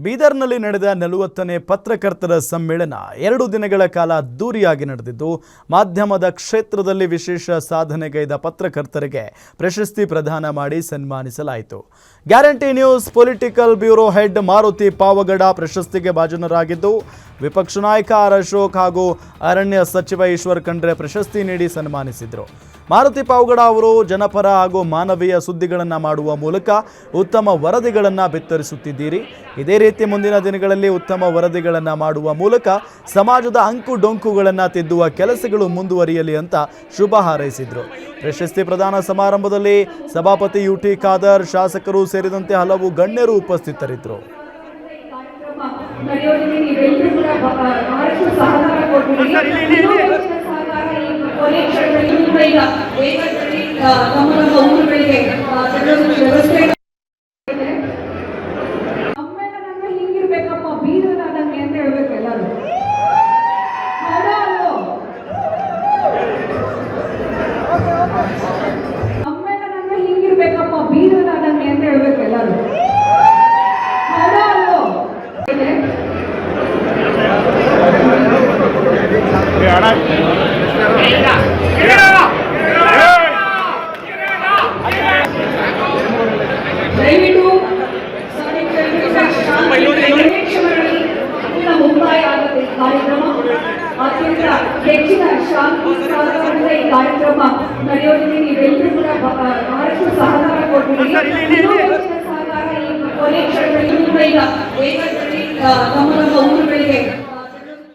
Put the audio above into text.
ಬೀದರ್ನಲ್ಲಿ ನಡೆದ 40ನೇ ಪತ್ರಕರ್ತರ ಸಮ್ಮೇಳನ 2 ದಿನಗಳ ಕಾಲ ಅದ್ದೂರಿಯಾಗಿ ನಡೆದಿದ್ದು ಮಾಧ್ಯಮದ ಕ್ಷೇತ್ರದಲ್ಲಿ ವಿಶೇಷ ಸಾಧನೆಗೈದ ಪತ್ರಕರ್ತರಿಗೆ ಪ್ರಶಸ್ತಿ ಪ್ರದಾನ ಮಾಡಿ ಸನ್ಮಾನಿಸಲಾಯಿತು. Guarantee news political bureau head Maruti Pavagada ಪ್ರಶಸ್ತಿಗೆ ಭಾಜನರಾಗಿದ್ದು ವಿಪಕ್ಷ ನಾಯಕ ಆರ್ ಅಶೋಕ್ ಹಾಗೂ ಅರಣ್ಯ ಸಚಿವ ಈಶ್ವರ್ ಖಂಡ್ರೆ ಪ್ರಶಸ್ತಿ ನೀಡಿ ಸನ್ಮಾನಿಸಿದರು. ಮಾರುತಿ ಪಾವಗಡ ಅವರು ಜನಪರ ಹಾಗೂ ಮಾನವೀಯ ಸುದ್ದಿಗಳನ್ನು ಮಾಡುವ ಮೂಲಕ ಉತ್ತಮ ವರದಿಗಳನ್ನು ಬಿತ್ತರಿಸುತ್ತಿದ್ದೀರಿ. ಇದೇ ರೀತಿ ಮುಂದಿನ ದಿನಗಳಲ್ಲಿ ಉತ್ತಮ ವರದಿಗಳನ್ನು ಮಾಡುವ ಮೂಲಕ ಸಮಾಜದ ಅಂಕು ಡೊಂಕುಗಳನ್ನು ತಿದ್ದುವ ಕೆಲಸಗಳು ಮುಂದುವರಿಯಲಿ ಅಂತ ಶುಭ ಹಾರೈಸಿದರು. ಪ್ರಶಸ್ತಿ ಪ್ರದಾನ ಸಮಾರಂಭದಲ್ಲಿ ಸಭಾಪತಿ ಯುಟಿ ಖಾದರ್, ಶಾಸಕರು ಸೇರಿದಂತೆ ಹಲವು ಗಣ್ಯರು ಉಪಸ್ಥಿತರಿದ್ದರು. ಅತ್ಯಂತ ಹೆಚ್ಚಿನ ಶಾಂತಿ ಸಹಕಾರದಿಂದ ಈ ಕಾರ್ಯಕ್ರಮ ನಡೆಯೋದಕ್ಕೆ ನೀವೆಲ್ಲರೂ ಕೂಡ ಬಹಳಷ್ಟು ಸಹಕಾರ ಕೊಟ್ಟಿದ್ದೀರಿ. ಸಹಕಾರ ಈ ಕೊನೆ ಕ್ಷಣದಲ್ಲಿ ಈಗ ನಮ್ಮ ಊರುಗಳಿಗೆ